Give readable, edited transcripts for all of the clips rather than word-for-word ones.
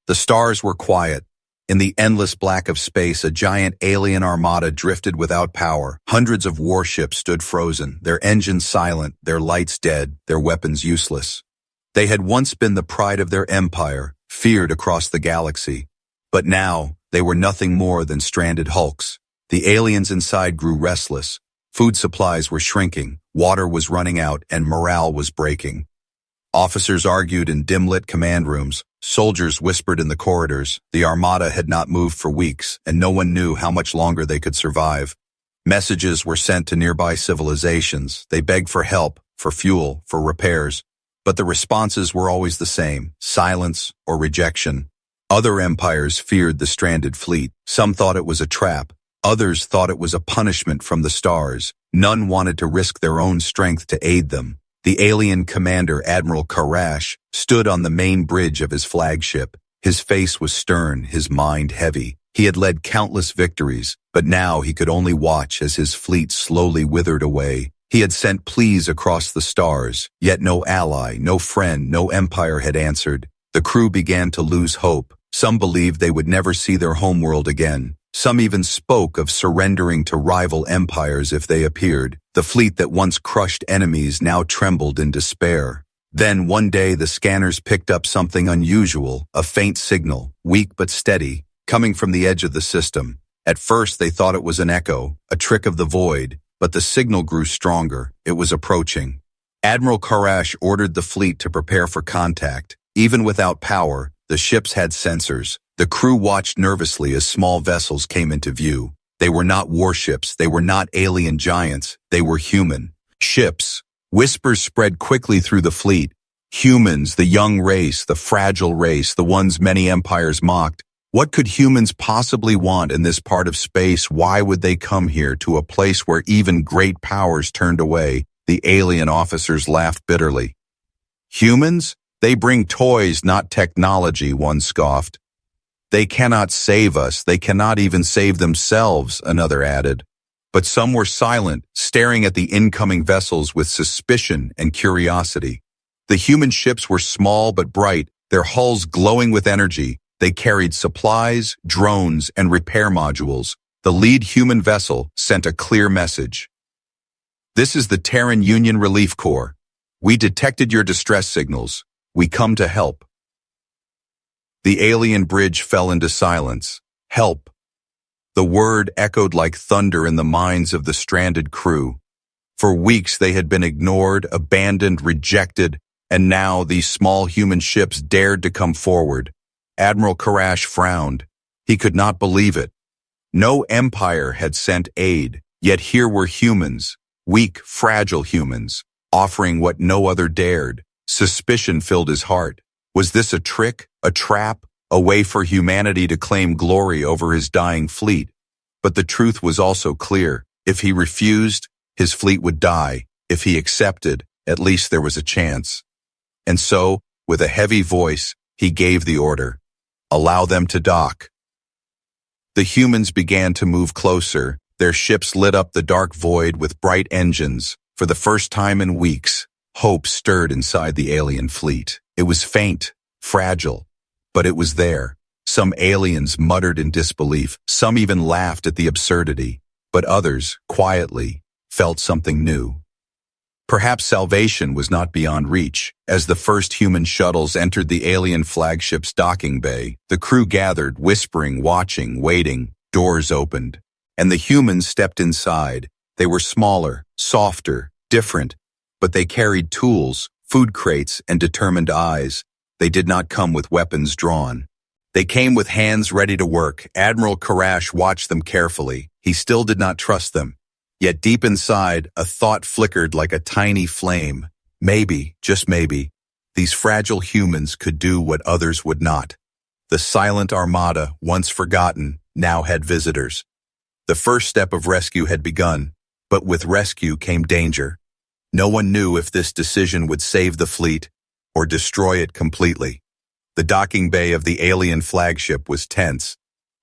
The stars were quiet. In the endless black of space, a giant alien armada drifted without power. Hundreds of warships stood frozen, their engines silent, their lights dead, their weapons useless. They had once been the pride of their empire, feared across the galaxy. But now, they were nothing more than stranded hulks. The aliens inside grew restless. Food supplies were shrinking, water was running out, and morale was breaking. Officers argued in dim-lit command rooms. Soldiers whispered in the corridors. The Armada had not moved for weeks, and no one knew how much longer they could survive. Messages were sent to nearby civilizations. They begged for help, for fuel, for repairs. But the responses were always the same: silence or rejection. Other empires feared the stranded fleet. Some thought it was a trap. Others thought it was a punishment from the stars. None wanted to risk their own strength to aid them. The alien commander, Admiral Karash, stood on the main bridge of his flagship. His face was stern, his mind heavy. He had led countless victories, but now he could only watch as his fleet slowly withered away. He had sent pleas across the stars, yet no ally, no friend, no empire had answered. The crew began to lose hope. Some believed they would never see their homeworld again. Some even spoke of surrendering to rival empires if they appeared. The fleet that once crushed enemies now trembled in despair. Then one day the scanners picked up something unusual, a faint signal, weak but steady, coming from the edge of the system. At first they thought it was an echo, a trick of the void, but the signal grew stronger. It was approaching. Admiral Karash ordered the fleet to prepare for contact. Even without power, the ships had sensors. The crew watched nervously as small vessels came into view. They were not warships, they were not alien giants, they were human. Ships. Whispers spread quickly through the fleet. Humans, the young race, the fragile race, the ones many empires mocked. What could humans possibly want in this part of space? Why would they come here, to a place where even great powers turned away? The alien officers laughed bitterly. Humans? They bring toys, not technology, one scoffed. They cannot save us, they cannot even save themselves, another added. But some were silent, staring at the incoming vessels with suspicion and curiosity. The human ships were small but bright, their hulls glowing with energy. They carried supplies, drones, and repair modules. The lead human vessel sent a clear message. This is the Terran Union Relief Corps. We detected your distress signals. We come to help. The alien bridge fell into silence. Help. The word echoed like thunder in the minds of the stranded crew. For weeks they had been ignored, abandoned, rejected, and now these small human ships dared to come forward. Admiral Karash frowned. He could not believe it. No empire had sent aid, yet here were humans, weak, fragile humans, offering what no other dared. Suspicion filled his heart. Was this a trick, a trap, a way for humanity to claim glory over his dying fleet? But the truth was also clear. If he refused, his fleet would die. If he accepted, at least there was a chance. And so, with a heavy voice, he gave the order. Allow them to dock. The humans began to move closer. Their ships lit up the dark void with bright engines. For the first time in weeks, hope stirred inside the alien fleet. It was faint, fragile, but it was there. Some aliens muttered in disbelief. Some even laughed at the absurdity. But others, quietly, felt something new. Perhaps salvation was not beyond reach. As the first human shuttles entered the alien flagship's docking bay, the crew gathered, whispering, watching, waiting. Doors opened, and the humans stepped inside. They were smaller, softer, different, but they carried tools, food crates, and determined eyes. They did not come with weapons drawn. They came with hands ready to work. Admiral Karash watched them carefully. He still did not trust them. Yet deep inside, a thought flickered like a tiny flame. Maybe, just maybe, these fragile humans could do what others would not. The silent Armada, once forgotten, now had visitors. The first step of rescue had begun, but with rescue came danger. No one knew if this decision would save the fleet or destroy it completely. The docking bay of the alien flagship was tense.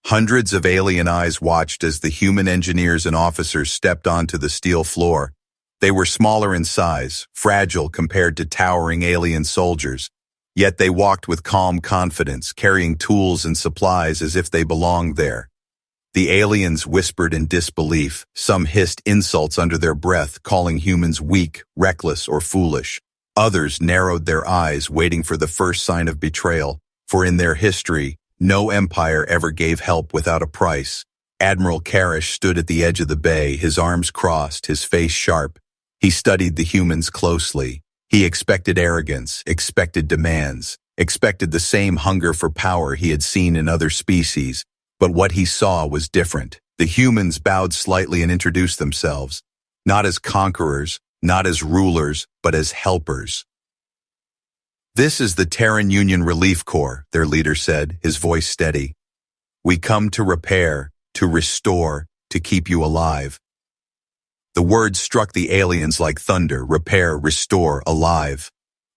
Hundreds of alien eyes watched as the human engineers and officers stepped onto the steel floor. They were smaller in size, fragile compared to towering alien soldiers. Yet they walked with calm confidence, carrying tools and supplies as if they belonged there. The aliens whispered in disbelief. Some hissed insults under their breath, calling humans weak, reckless, or foolish. Others narrowed their eyes, waiting for the first sign of betrayal, for in their history, no empire ever gave help without a price. Admiral Karish stood at the edge of the bay, his arms crossed, his face sharp. He studied the humans closely. He expected arrogance, expected demands, expected the same hunger for power he had seen in other species. But what he saw was different. The humans bowed slightly and introduced themselves, not as conquerors, not as rulers, but as helpers. "This is the Terran Union Relief Corps," their leader said, his voice steady. "We come to repair, to restore, to keep you alive." The words struck the aliens like thunder: repair, restore, alive.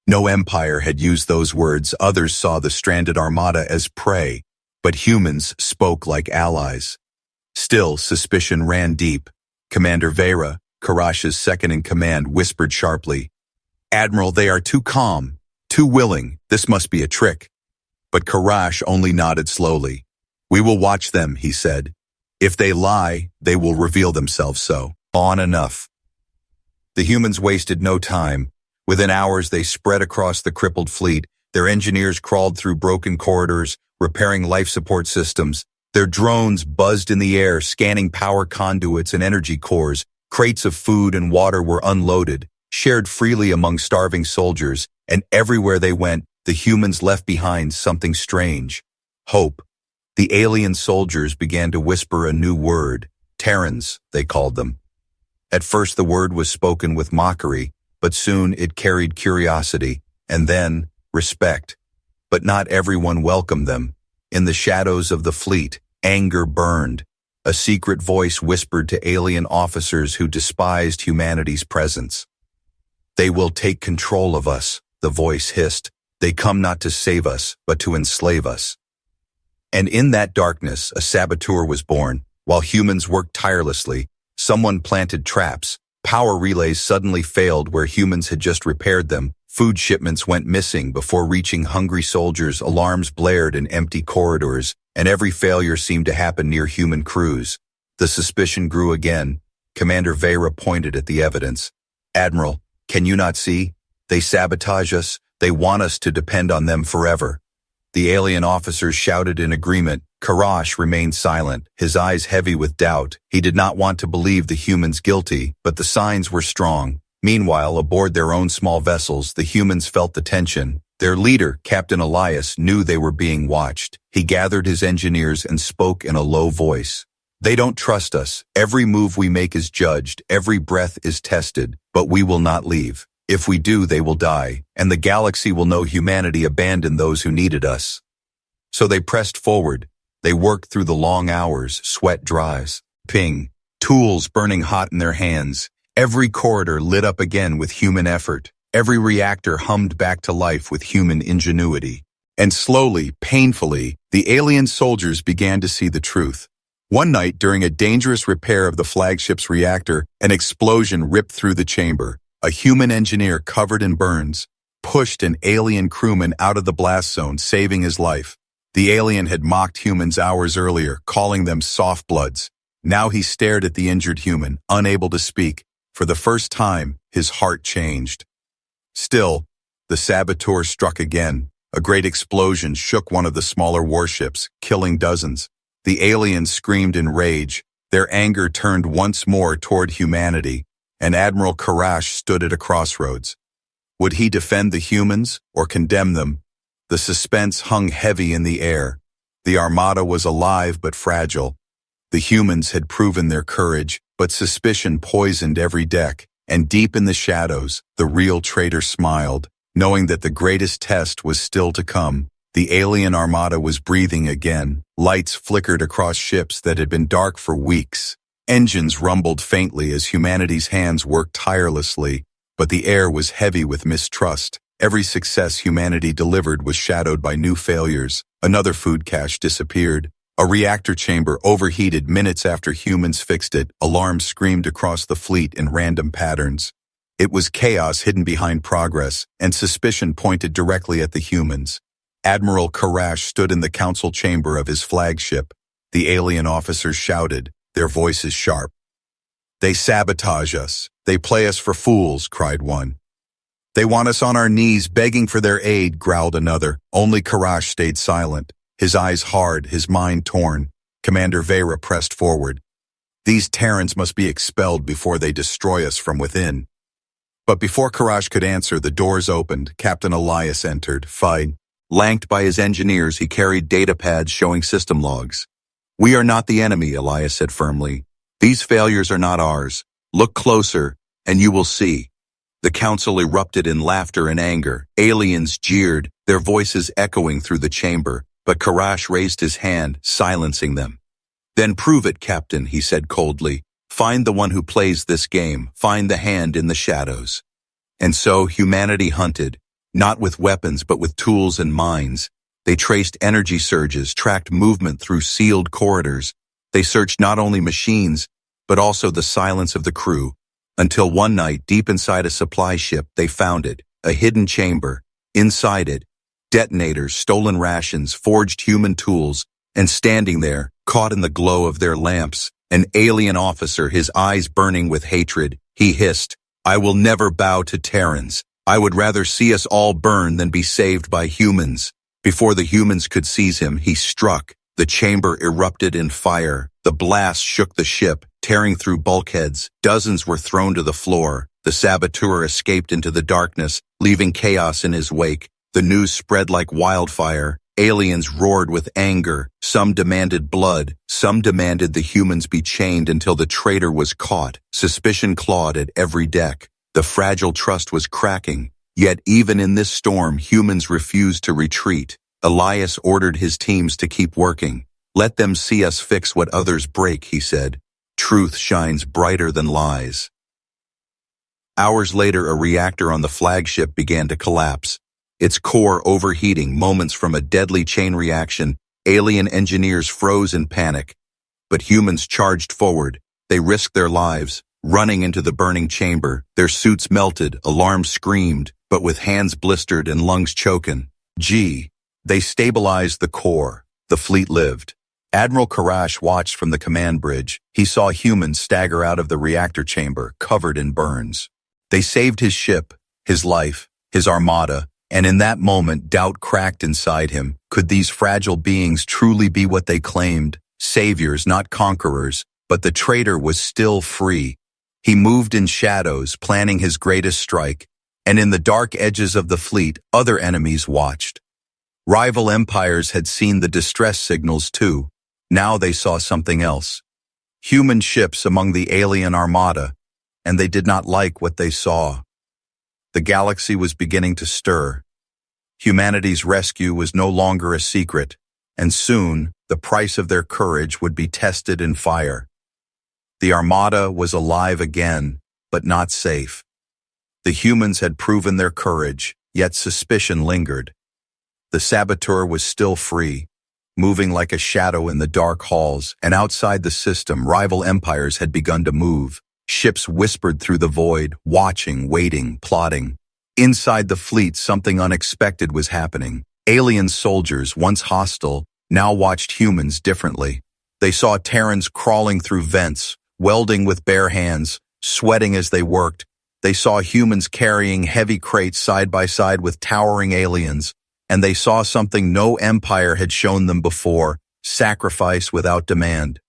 No empire had used those words. Others saw the stranded Armada as prey, but humans spoke like allies. Still, suspicion ran deep. Commander Vera, Karash's second-in-command, whispered sharply, "Admiral, they are too calm, too willing. This must be a trick." But Karash only nodded slowly. "We will watch them," he said. "If they lie, they will reveal themselves so. On enough." The humans wasted no time. Within hours, they spread across the crippled fleet. Their engineers crawled through broken corridors, repairing life support systems. Their drones buzzed in the air, scanning power conduits and energy cores. Crates of food and water were unloaded, shared freely among starving soldiers, and everywhere they went, the humans left behind something strange: hope. The alien soldiers began to whisper a new word. Terrans, they called them. At first the word was spoken with mockery, but soon it carried curiosity, and then respect. But not everyone welcomed them. In the shadows of the fleet, anger burned. A secret voice whispered to alien officers who despised humanity's presence. "They will take control of us," the voice hissed. "They come not to save us, but to enslave us." And in that darkness, a saboteur was born. While humans worked tirelessly, someone planted traps. Power relays suddenly failed where humans had just repaired them. Food shipments went missing before reaching hungry soldiers. Alarms blared in empty corridors, and every failure seemed to happen near human crews. The suspicion grew again. Commander Vera pointed at the evidence. "Admiral, can you not see? They sabotage us. They want us to depend on them forever." The alien officers shouted in agreement. Karash remained silent, his eyes heavy with doubt. He did not want to believe the humans guilty, but the signs were strong. Meanwhile, aboard their own small vessels, the humans felt the tension. Their leader, Captain Elias, knew they were being watched. He gathered his engineers and spoke in a low voice. "They don't trust us. Every move we make is judged. Every breath is tested. But we will not leave. If we do, they will die, and the galaxy will know humanity abandoned those who needed us." So they pressed forward. They worked through the long hours, sweat dries. Ping. Tools burning hot in their hands. Every corridor lit up again with human effort. Every reactor hummed back to life with human ingenuity. And slowly, painfully, the alien soldiers began to see the truth. One night, during a dangerous repair of the flagship's reactor, an explosion ripped through the chamber. A human engineer covered in burns pushed an alien crewman out of the blast zone, saving his life. The alien had mocked humans hours earlier, calling them soft bloods. Now he stared at the injured human, unable to speak. For the first time, his heart changed. Still, the saboteur struck again. A great explosion shook one of the smaller warships, killing dozens. The aliens screamed in rage. Their anger turned once more toward humanity, and Admiral Karash stood at a crossroads. Would he defend the humans or condemn them? The suspense hung heavy in the air. The Armada was alive but fragile. The humans had proven their courage, but suspicion poisoned every deck, and deep in the shadows, the real traitor smiled, knowing that the greatest test was still to come. The alien Armada was breathing again. Lights flickered across ships that had been dark for weeks. Engines rumbled faintly as humanity's hands worked tirelessly, but the air was heavy with mistrust. Every success humanity delivered was shadowed by new failures. Another food cache disappeared. A reactor chamber overheated minutes after humans fixed it. Alarms screamed across the fleet in random patterns. It was chaos hidden behind progress, and suspicion pointed directly at the humans. Admiral Karash stood in the council chamber of his flagship. The alien officers shouted, their voices sharp. "They sabotage us. They play us for fools," cried one. "They want us on our knees begging for their aid," growled another. Only Karash stayed silent, his eyes hard, his mind torn. Commander Vera pressed forward. "These Terrans must be expelled before they destroy us from within." But before Karash could answer, the doors opened. Captain Elias entered, fine. Lanked by his engineers, he carried data pads showing system logs. "We are not the enemy," Elias said firmly. "These failures are not ours. Look closer, and you will see." The council erupted in laughter and anger. Aliens jeered, their voices echoing through the chamber, but Karash raised his hand, silencing them. "Then prove it, Captain," he said coldly. "Find the one who plays this game. Find the hand in the shadows." And so humanity hunted, not with weapons but with tools and minds. They traced energy surges, tracked movement through sealed corridors. They searched not only machines, but also the silence of the crew, until one night, deep inside a supply ship, they found it, a hidden chamber. Inside it, detonators, stolen rations, forged human tools, and standing there, caught in the glow of their lamps, an alien officer, his eyes burning with hatred. He hissed, "I will never bow to Terrans. I would rather see us all burn than be saved by humans." Before the humans could seize him, he struck. The chamber erupted in fire. The blast shook the ship, tearing through bulkheads. Dozens were thrown to the floor. The saboteur escaped into the darkness, leaving chaos in his wake. The news spread like wildfire. Aliens roared with anger. Some demanded blood. Some demanded the humans be chained until the traitor was caught. Suspicion clawed at every deck. The fragile trust was cracking. Yet even in this storm, humans refused to retreat. Elias ordered his teams to keep working. "Let them see us fix what others break," he said. "Truth shines brighter than lies." Hours later, a reactor on the flagship began to collapse. Its core overheating, moments from a deadly chain reaction. Alien engineers froze in panic. But humans charged forward. They risked their lives, running into the burning chamber. Their suits melted, alarms screamed, but with hands blistered and lungs choken. They stabilized the core. The fleet lived. Admiral Karash watched from the command bridge. He saw humans stagger out of the reactor chamber, covered in burns. They saved his ship, his life, his armada, and in that moment, doubt cracked inside him. Could these fragile beings truly be what they claimed? Saviors, not conquerors, but the traitor was still free. He moved in shadows, planning his greatest strike, and in the dark edges of the fleet, other enemies watched. Rival empires had seen the distress signals too. Now they saw something else. Human ships among the alien armada, and they did not like what they saw. The galaxy was beginning to stir. Humanity's rescue was no longer a secret, and soon the price of their courage would be tested in fire. The Armada was alive again, but not safe. The humans had proven their courage, yet suspicion lingered. The saboteur was still free, moving like a shadow in the dark halls, and outside the system, rival empires had begun to move. Ships whispered through the void, watching, waiting, plotting. Inside the fleet, something unexpected was happening. Alien soldiers, once hostile, now watched humans differently. They saw Terrans crawling through vents, welding with bare hands, sweating as they worked. They saw humans carrying heavy crates side by side with towering aliens, and they saw something no empire had shown them before: sacrifice without demand.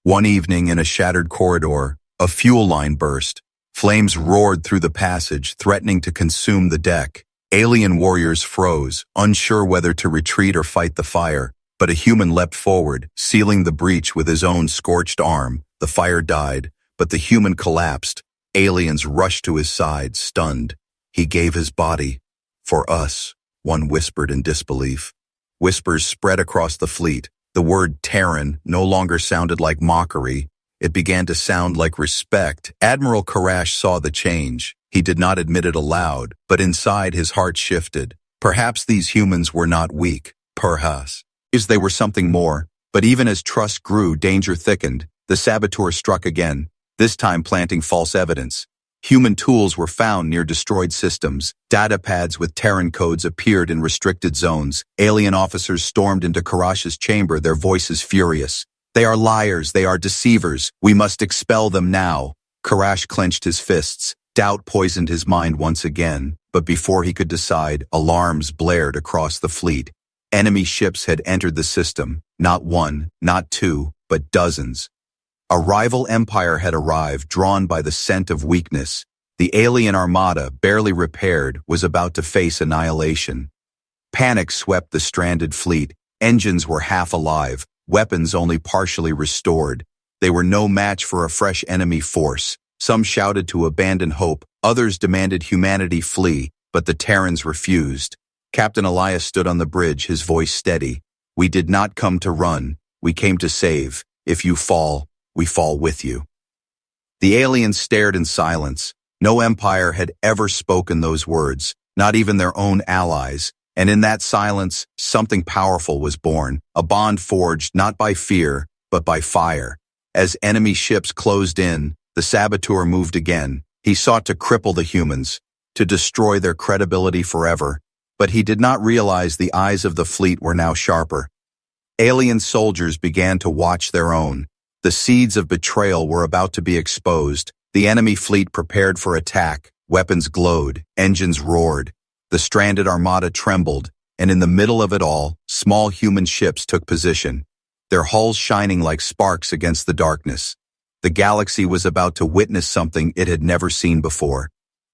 One evening in a shattered corridor, a fuel line burst. Flames roared through the passage, threatening to consume the deck. Alien warriors froze, unsure whether to retreat or fight the fire. But a human leapt forward, sealing the breach with his own scorched arm. The fire died, but the human collapsed. Aliens rushed to his side, stunned. "He gave his body. For us," one whispered in disbelief. Whispers spread across the fleet. The word Terran no longer sounded like mockery. It began to sound like respect. Admiral Karash saw the change. He did not admit it aloud, but inside his heart shifted. Perhaps these humans were not weak. Perhaps they were something more. But even as trust grew, danger thickened. The saboteur struck again, this time planting false evidence. Human tools were found near destroyed systems. Data pads with Terran codes appeared in restricted zones. Alien officers stormed into Karash's chamber, their voices furious. "They are liars, they are deceivers. We must expel them now." Karash clenched his fists. Doubt poisoned his mind once again, but before he could decide, alarms blared across the fleet. Enemy ships had entered the system. Not one, not two, but dozens. A rival empire had arrived, drawn by the scent of weakness. The alien armada, barely repaired, was about to face annihilation. Panic swept the stranded fleet. Engines were half alive, weapons only partially restored. They were no match for a fresh enemy force. Some shouted to abandon hope, others demanded humanity flee, but the Terrans refused. Captain Elias stood on the bridge, his voice steady. "We did not come to run. We came to save. If you fall, we fall with you." The aliens stared in silence. No empire had ever spoken those words, not even their own allies. And in that silence, something powerful was born, a bond forged not by fear, but by fire. As enemy ships closed in, the saboteur moved again. He sought to cripple the humans, to destroy their credibility forever. But he did not realize the eyes of the fleet were now sharper. Alien soldiers began to watch their own. The seeds of betrayal were about to be exposed. The enemy fleet prepared for attack. Weapons glowed, engines roared. The stranded armada trembled, and in the middle of it all, small human ships took position, their hulls shining like sparks against the darkness. The galaxy was about to witness something it had never seen before.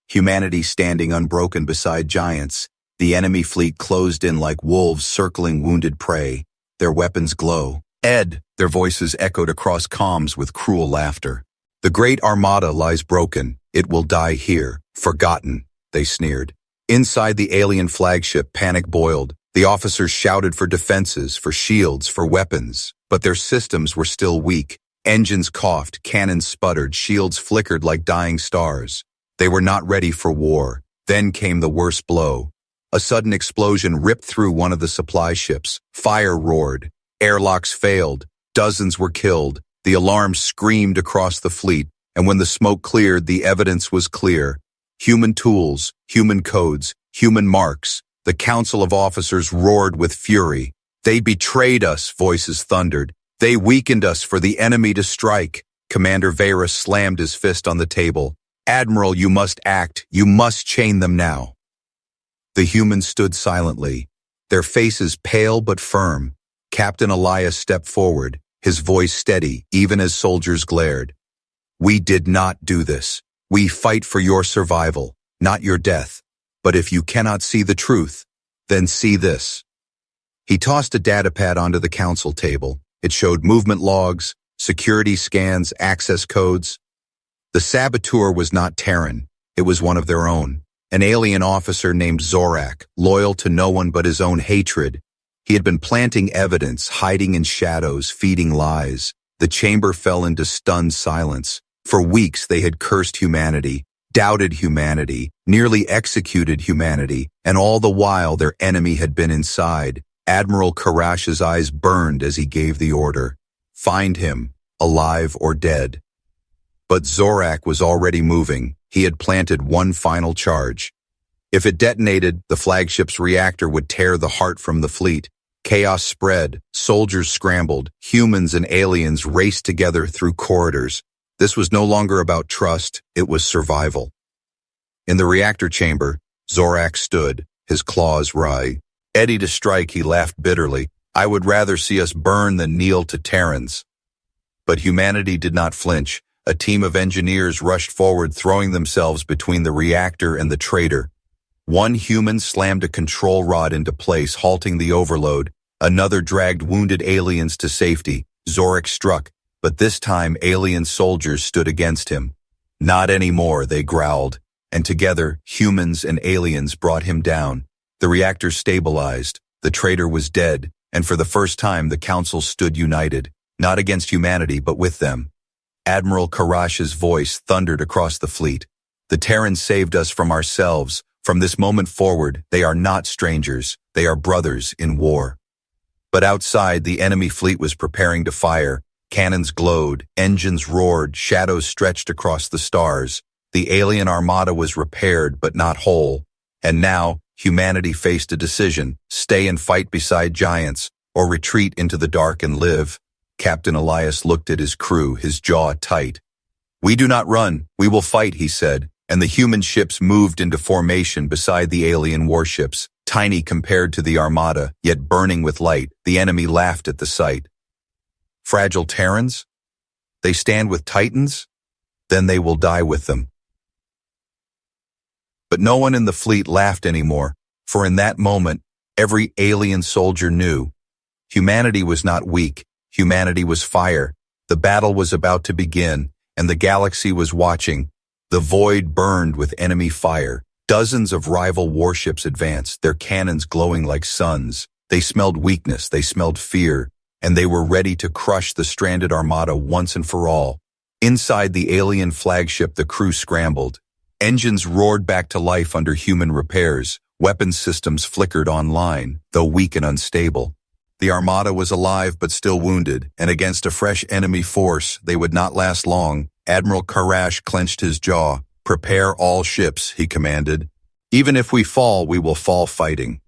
Humanity standing unbroken beside giants. The enemy fleet closed in like wolves circling wounded prey. Their weapons glow. "Ed," their voices echoed across comms with cruel laughter. "The great armada lies broken. It will die here, forgotten," they sneered. Inside the alien flagship, panic boiled. The officers shouted for defenses, for shields, for weapons. But their systems were still weak. Engines coughed, cannons sputtered, shields flickered like dying stars. They were not ready for war. Then came the worst blow. A sudden explosion ripped through one of the supply ships. Fire roared. Airlocks failed. Dozens were killed. The alarm screamed across the fleet, and when the smoke cleared, the evidence was clear. Human tools, human codes, human marks. The council of officers roared with fury. "They betrayed us," voices thundered. "They weakened us for the enemy to strike." Commander Vera slammed his fist on the table. "Admiral, you must act. You must chain them now." The humans stood silently, their faces pale but firm. Captain Elias stepped forward, his voice steady, even as soldiers glared. "We did not do this. We fight for your survival, not your death. But if you cannot see the truth, then see this." He tossed a datapad onto the council table. It showed movement logs, security scans, access codes. The saboteur was not Terran. It was one of their own. An alien officer named Zorak, loyal to no one but his own hatred. He had been planting evidence, hiding in shadows, feeding lies. The chamber fell into stunned silence. For weeks they had cursed humanity, doubted humanity, nearly executed humanity, and all the while their enemy had been inside. Admiral Karash's eyes burned as he gave the order. Find him, alive or dead. But Zorak was already moving. He had planted one final charge. If it detonated, the flagship's reactor would tear the heart from the fleet. Chaos spread, soldiers scrambled, humans and aliens raced together through corridors. This was no longer about trust, it was survival. In the reactor chamber, Zorak stood, his claws wry. Ready to strike, he laughed bitterly. "I would rather see us burn than kneel to Terrans." But humanity did not flinch. A team of engineers rushed forward, throwing themselves between the reactor and the traitor. One human slammed a control rod into place, halting the overload. Another dragged wounded aliens to safety. Zorak struck, but this time alien soldiers stood against him. "Not anymore," they growled, and together, humans and aliens brought him down. The reactor stabilized, the traitor was dead, and for the first time the council stood united, not against humanity but with them. Admiral Karash's voice thundered across the fleet. "The Terrans saved us from ourselves. From this moment forward, they are not strangers, they are brothers in war." But outside, the enemy fleet was preparing to fire. Cannons glowed, engines roared, shadows stretched across the stars. The alien armada was repaired but not whole, and now humanity faced a decision: stay and fight beside giants, or retreat into the dark and live. Captain Elias looked at his crew, his jaw tight. "We do not run, we will fight," he said, and the human ships moved into formation beside the alien warships, tiny compared to the armada, yet burning with light. The enemy laughed at the sight. Fragile Terrans? They stand with Titans? Then they will die with them. But no one in the fleet laughed anymore, for in that moment, every alien soldier knew. Humanity was not weak, humanity was fire. The battle was about to begin, and the galaxy was watching. The void burned with enemy fire. Dozens of rival warships advanced, their cannons glowing like suns. They smelled weakness, they smelled fear, and they were ready to crush the stranded armada once and for all. Inside the alien flagship, the crew scrambled. Engines roared back to life under human repairs. Weapons systems flickered online, though weak and unstable. The armada was alive but still wounded, and against a fresh enemy force, they would not last long. Admiral Karash clenched his jaw. "Prepare all ships," he commanded. "Even if we fall, we will fall fighting."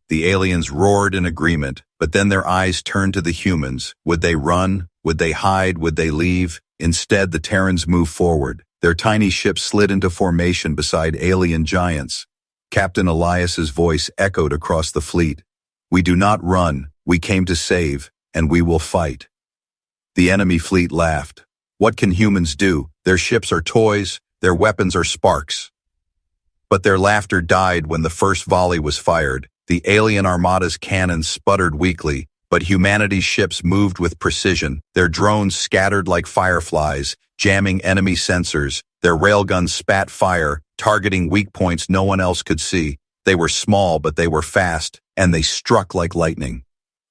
The aliens roared in agreement, but then their eyes turned to the humans. Would they run? Would they hide? Would they leave? Instead, the Terrans moved forward. Their tiny ships slid into formation beside alien giants. Captain Elias's voice echoed across the fleet. "We do not run. We came to save, and we will fight." The enemy fleet laughed. What can humans do? Their ships are toys, their weapons are sparks. But their laughter died when the first volley was fired. The alien armada's cannons sputtered weakly, but humanity's ships moved with precision. Their drones scattered like fireflies, jamming enemy sensors. Their railguns spat fire, targeting weak points no one else could see. They were small, but they were fast, and they struck like lightning.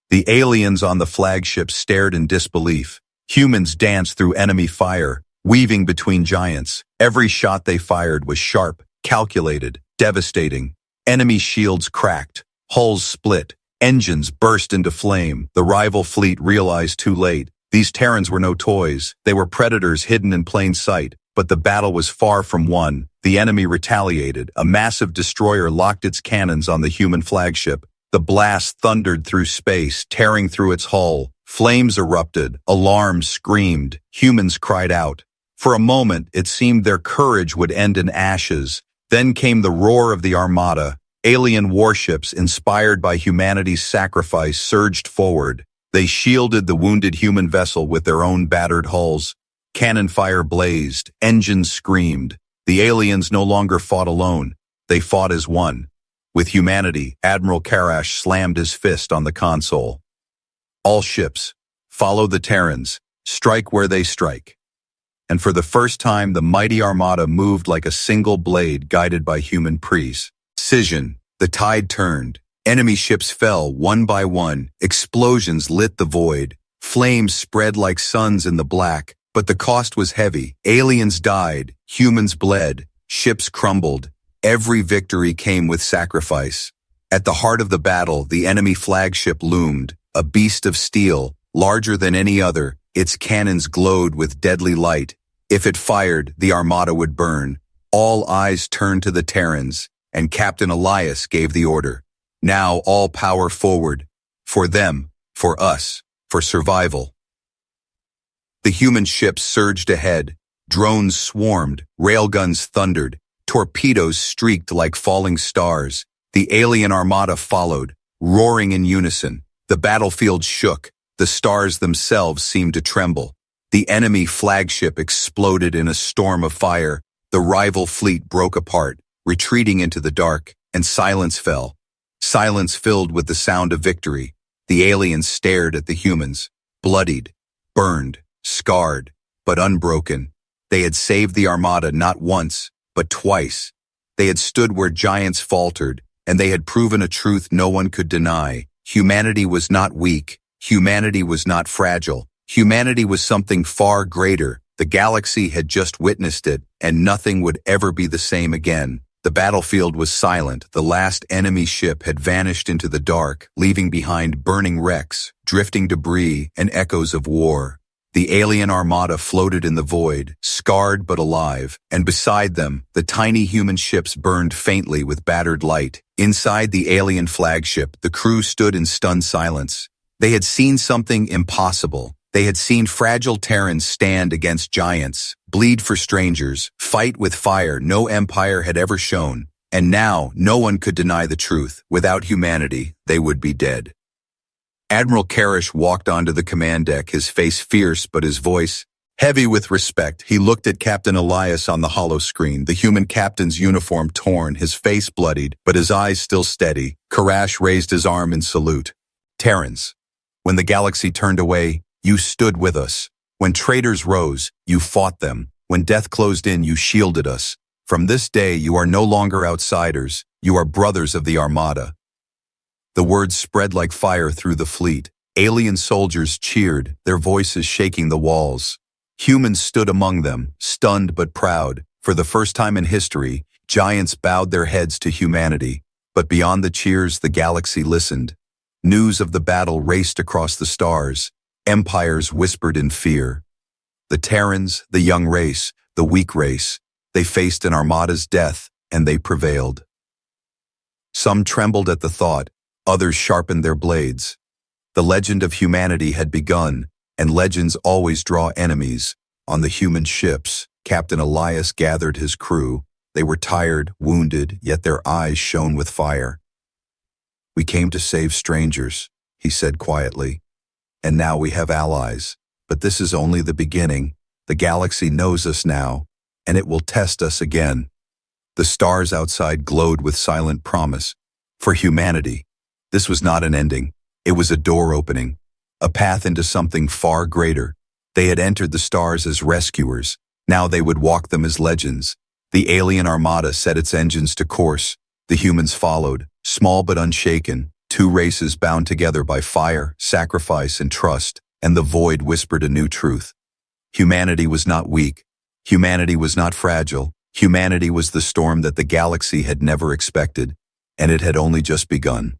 The aliens on the flagship stared in disbelief. Humans danced through enemy fire, weaving between giants. Every shot they fired was sharp, calculated, devastating. Enemy shields cracked, hulls split, engines burst into flame. The rival fleet realized too late. These Terrans were no toys. They were predators hidden in plain sight. But the battle was far from won. The enemy retaliated. A massive destroyer locked its cannons on the human flagship. The blast thundered through space, tearing through its hull. Flames erupted. Alarms screamed. Humans cried out. For a moment, it seemed their courage would end in ashes. Then came the roar of the Armada. Alien warships, inspired by humanity's sacrifice, surged forward. They shielded the wounded human vessel with their own battered hulls. Cannon fire blazed. Engines screamed. The aliens no longer fought alone. They fought as one. With humanity, Admiral Karash slammed his fist on the console. "All ships, follow the Terrans. Strike where they strike." And for the first time, the mighty armada moved like a single blade guided by human precision. The tide turned. Enemy ships fell one by one. Explosions lit the void. Flames spread like suns in the black. But the cost was heavy. Aliens died. Humans bled. Ships crumbled. Every victory came with sacrifice. At the heart of the battle, the enemy flagship loomed, a beast of steel, larger than any other. Its cannons glowed with deadly light. If it fired, the armada would burn. All eyes turned to the Terrans, and Captain Elias gave the order. Now all power forward. For them, for us, for survival. The human ships surged ahead. Drones swarmed, railguns thundered, torpedoes streaked like falling stars. The alien armada followed, roaring in unison. The battlefield shook. The stars themselves seemed to tremble. The enemy flagship exploded in a storm of fire. The rival fleet broke apart, retreating into the dark, and silence fell. Silence filled with the sound of victory. The aliens stared at the humans, bloodied, burned, scarred, but unbroken. They had saved the armada not once, but twice. They had stood where giants faltered, and they had proven a truth no one could deny. Humanity was not weak. Humanity was not fragile. Humanity was something far greater. The galaxy had just witnessed it, and nothing would ever be the same again. The battlefield was silent. The last enemy ship had vanished into the dark, leaving behind burning wrecks, drifting debris, and echoes of war. The alien armada floated in the void, scarred but alive, and beside them, the tiny human ships burned faintly with battered light. Inside the alien flagship, the crew stood in stunned silence. They had seen something impossible. They had seen fragile Terrans stand against giants, bleed for strangers, fight with fire no empire had ever shown. And now, no one could deny the truth. Without humanity, they would be dead. Admiral Karish walked onto the command deck, his face fierce but his voice heavy with respect. He looked at Captain Elias on the hollow screen, the human captain's uniform torn, his face bloodied, but his eyes still steady. Karash raised his arm in salute. Terrans, when the galaxy turned away, you stood with us. When traitors rose, you fought them. When death closed in, you shielded us. From this day, you are no longer outsiders. You are brothers of the Armada. The words spread like fire through the fleet. Alien soldiers cheered, their voices shaking the walls. Humans stood among them, stunned but proud. For the first time in history, giants bowed their heads to humanity. But beyond the cheers, the galaxy listened. News of the battle raced across the stars. Empires whispered in fear. The Terrans, the young race, the weak race, they faced an Armada's death, and they prevailed. Some trembled at the thought. Others sharpened their blades. The legend of humanity had begun, and legends always draw enemies. On the human ships, Captain Elias gathered his crew. They were tired, wounded, yet their eyes shone with fire. We came to save strangers, he said quietly. And now we have allies. But this is only the beginning. The galaxy knows us now, and it will test us again. The stars outside glowed with silent promise. For humanity, this was not an ending. It was a door opening, a path into something far greater. They had entered the stars as rescuers. Now they would walk them as legends. The alien armada set its engines to course. The humans followed, small but unshaken, two races bound together by fire, sacrifice, and trust, and the void whispered a new truth. Humanity was not weak. Humanity was not fragile. Humanity was the storm that the galaxy had never expected, and it had only just begun.